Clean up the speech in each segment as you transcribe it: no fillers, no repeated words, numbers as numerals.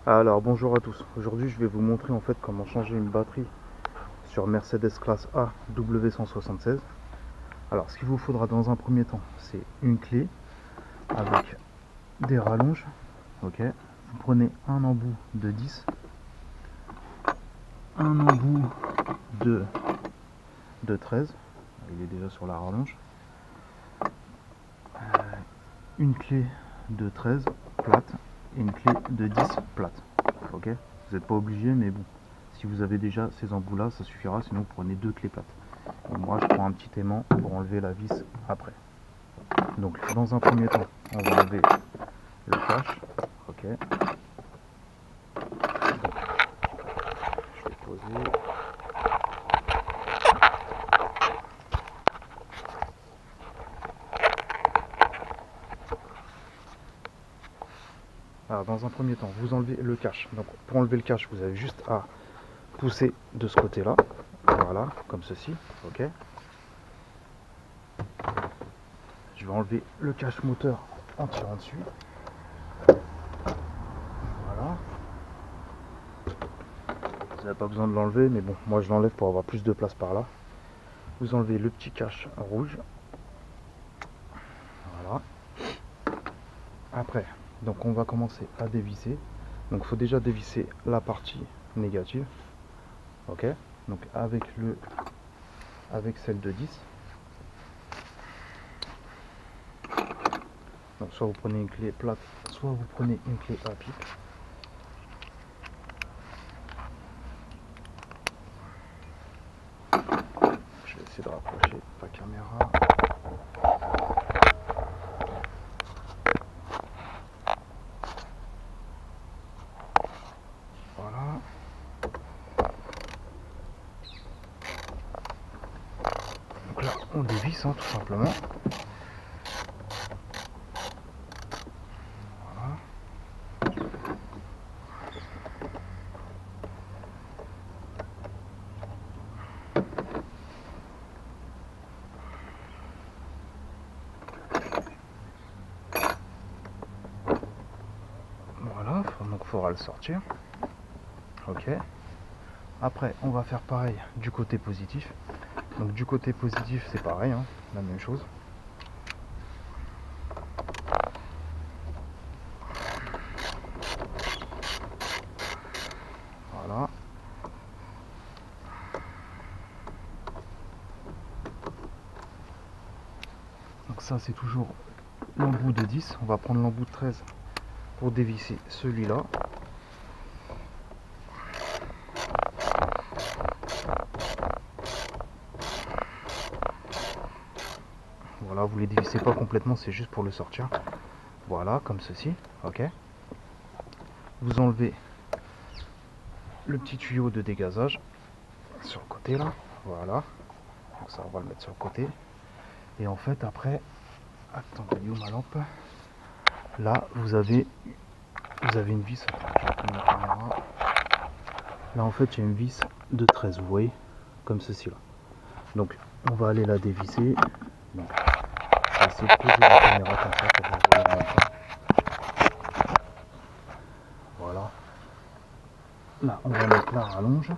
Alors bonjour à tous, aujourd'hui je vais vous montrer en fait comment changer une batterie sur Mercedes classe A W176. Alors ce qu'il vous faudra dans un premier temps, c'est une clé avec des rallonges. Ok, vous prenez un embout de 10, un embout de 13, il est déjà sur la rallonge, une clé de 13 plate et une clé de 10 plate. Ok, vous n'êtes pas obligé, mais bon, si vous avez déjà ces embouts là, ça suffira, sinon vous prenez deux clés plates. Et moi je prends un petit aimant pour enlever la vis après. Donc dans un premier temps, on va enlever le cache. Ok, je vais poser. Alors dans un premier temps, vous enlevez le cache. Donc pour enlever le cache, vous avez juste à pousser de ce côté là, voilà, comme ceci. Ok, je vais enlever le cache moteur en tirant dessus. Voilà, vous n'avez pas besoin de l'enlever, mais bon, moi je l'enlève pour avoir plus de place par là. Vous enlevez le petit cache rouge, voilà. Après, donc on va commencer à dévisser. Donc il faut déjà dévisser la partie négative. Ok, donc avec celle de 10. Donc soit vous prenez une clé plate, soit vous prenez une clé à pic. Je vais essayer de rapprocher la caméra. Voilà. Donc là on dévisse, hein, tout simplement. Voilà. Voilà, donc il faudra le sortir. Ok. Après on va faire pareil du côté positif. Donc du côté positif c'est pareil, hein, la même chose. Voilà. Donc ça c'est toujours l'embout de 10. On va prendre l'embout de 13 pour dévisser celui-là. Voilà, vous les dévissez pas complètement, c'est juste pour le sortir. Voilà, comme ceci. Ok. Vous enlevez le petit tuyau de dégazage sur le côté là. Voilà. Donc ça, on va le mettre sur le côté. Et en fait, après, attendez, où ma lampe? Là, vous avez une vis. Attends, je vais prendre la caméra. Là, en fait, il y a une vis de 13, vous voyez, comme ceci là. Donc, on va aller la dévisser. Donc, je vais essayer de poser la caméra comme ça pour vous voyez en même temps. Voilà. Là, on va mettre la rallonge.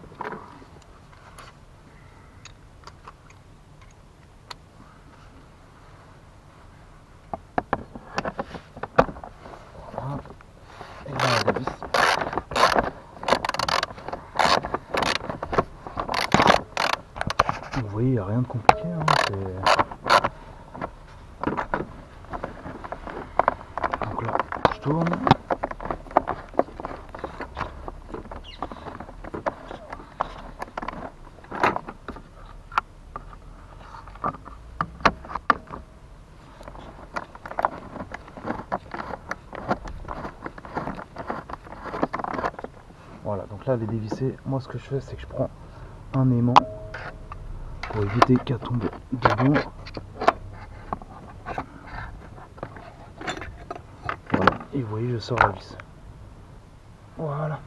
Voilà. Et là, on dévisse. Vous voyez, il n'y a rien de compliqué. Hein, donc là, je tourne. Voilà, donc là, les dévisser, moi ce que je fais, c'est que je prends un aimant pour éviter qu'elle tombe dedans. Voilà, et vous voyez, je sors la vis. Voilà.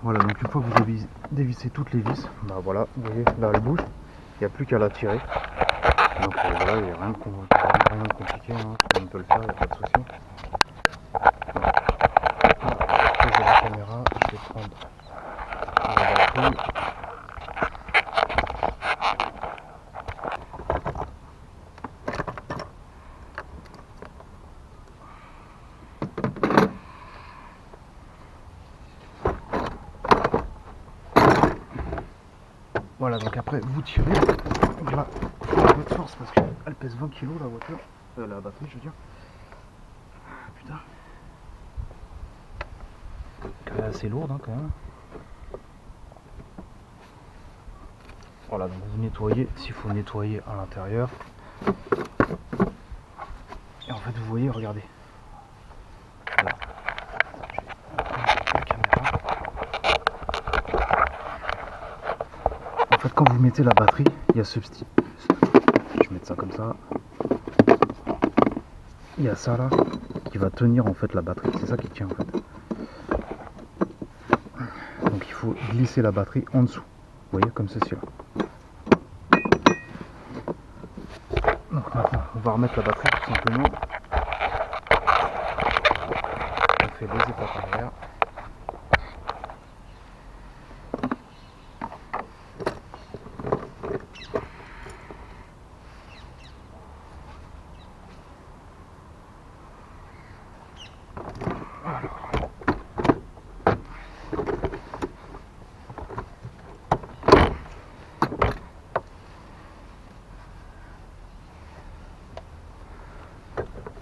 Voilà, donc une fois que vous avez dévissé toutes les vis, bah voilà, vous voyez, là elle bouge, il n'y a plus qu'à la tirer. Donc voilà, il n'y a rien de compliqué, hein, tout le monde peut le faire, il n'y a pas de souci. Voilà, donc après vous tirez. Donc là, il faut un peu de force parce qu'elle pèse 20 kg la voiture. La batterie, je veux dire. Putain. Elle est assez lourde hein, quand même. Voilà, donc vous nettoyez, s'il faut nettoyer à l'intérieur. Et en fait, vous voyez, regardez. Là. La caméra. En fait, quand vous mettez la batterie, il y a ce petit. Je vais mettre ça comme ça. Il y a ça là qui va tenir en fait la batterie. C'est ça qui tient en fait. Donc il faut glisser la batterie en dessous. Vous voyez, comme ceci là. Donc maintenant, on va remettre la batterie tout simplement. On fait les étapes arrière.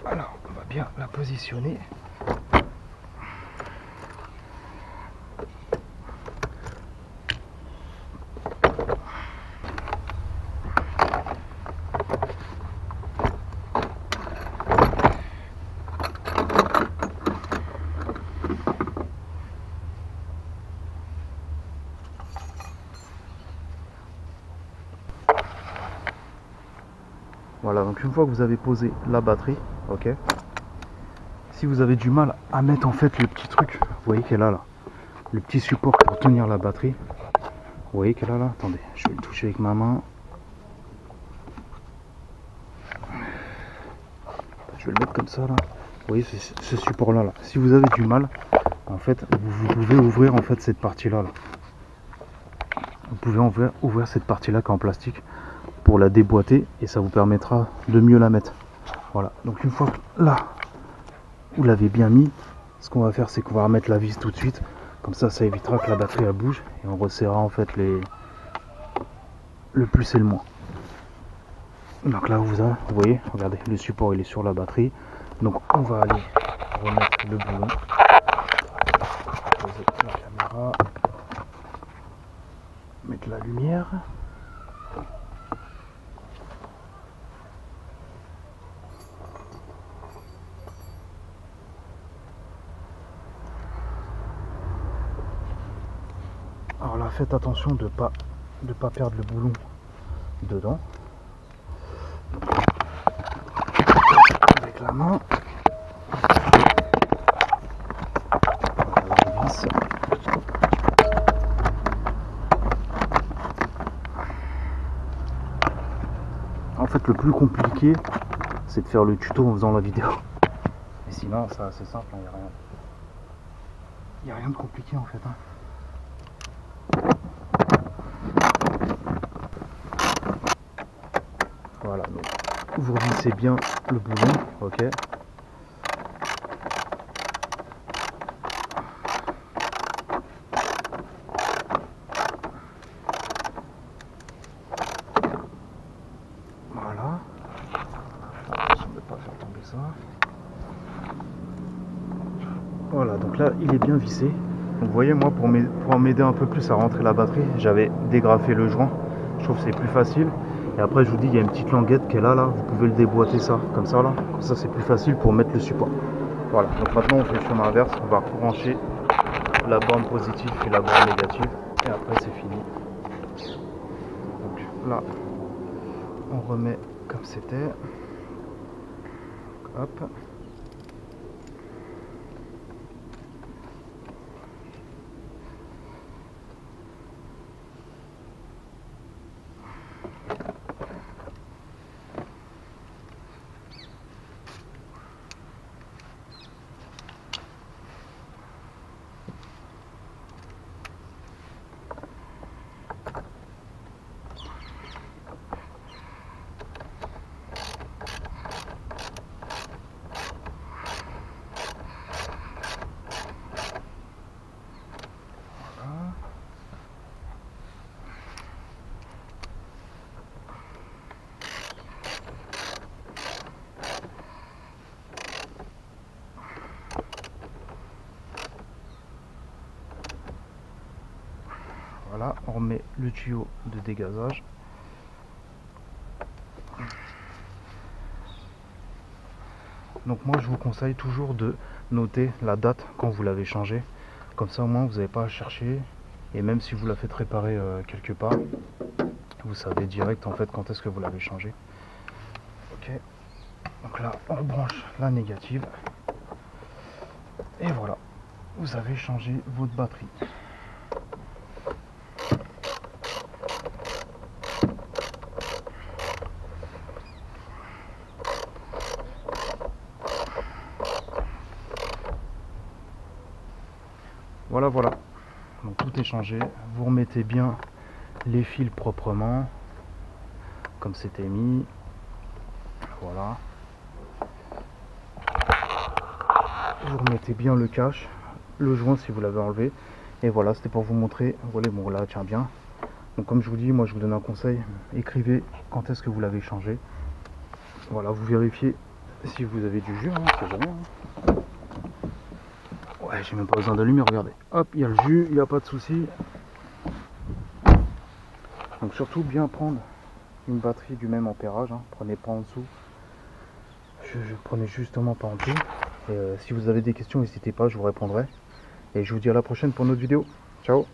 Alors, on va bien la positionner. Voilà, donc une fois que vous avez posé la batterie, ok. Si vous avez du mal à mettre en fait le petit truc, vous voyez qu'elle a là, le petit support pour tenir la batterie. Vous voyez qu'elle a là, attendez, je vais le toucher avec ma main. Je vais le mettre comme ça là. Vous voyez ce support là, si vous avez du mal, en fait, vous pouvez ouvrir en fait cette partie là. Vous pouvez ouvrir cette partie là qui est en plastique pour la déboîter et ça vous permettra de mieux la mettre. Voilà, donc une fois que là vous l'avez bien mis, ce qu'on va faire c'est qu'on va remettre la vis tout de suite, comme ça ça évitera que la batterie elle bouge et on resserrera en fait le plus et le moins. Donc là vous voyez, regardez, le support il est sur la batterie, donc on va aller remettre le boulon, poser la caméra, mettre la lumière. Alors là, faites attention de pas perdre le boulon dedans. Avec la main. La vis. En fait, le plus compliqué, c'est de faire le tuto en faisant la vidéo. Mais sinon, c'est assez simple, il n'y a rien de compliqué en fait. Voilà, donc vous revissez bien le boulon, ok. Voilà. Attention de ne pas faire tomber ça. Voilà, donc là il est bien vissé. Donc vous voyez, moi pour m'aider un peu plus à rentrer la batterie, j'avais dégrafé le joint. Je trouve que c'est plus facile. Et après je vous dis, il y a une petite languette qu'elle a là, vous pouvez le déboîter ça, comme ça là. Comme ça c'est plus facile pour mettre le support. Voilà, donc maintenant on fait le chemin inverse, on va brancher la borne positive et la borne négative. Et après c'est fini. Donc là, on remet comme c'était. Hop. Voilà, on remet le tuyau de dégazage. Donc moi je vous conseille toujours de noter la date quand vous l'avez changé. Comme ça au moins vous n'avez pas à chercher. Et même si vous la faites réparer quelque part, vous savez direct en fait quand est-ce que vous l'avez changé. Ok. Donc là on branche la négative. Et voilà. Vous avez changé votre batterie. Voilà, voilà. Donc tout est changé. Vous remettez bien les fils proprement, comme c'était mis. Voilà. Vous remettez bien le cache, le joint si vous l'avez enlevé. Et voilà, c'était pour vous montrer. Voilà, bon là, tient bien. Donc comme je vous dis, moi je vous donne un conseil. Écrivez quand est-ce que vous l'avez changé. Voilà, vous vérifiez si vous avez du jus, hein, c'est jamais. Hein. Ouais, j'ai même pas besoin d'allumer, regardez. Hop, il y a le jus, il n'y a pas de souci. Donc surtout bien prendre une batterie du même ampérage, hein. Prenez pas en dessous. Je prenais justement pas en dessous. Et si vous avez des questions, n'hésitez pas, je vous répondrai. Et je vous dis à la prochaine pour une autre vidéo. Ciao.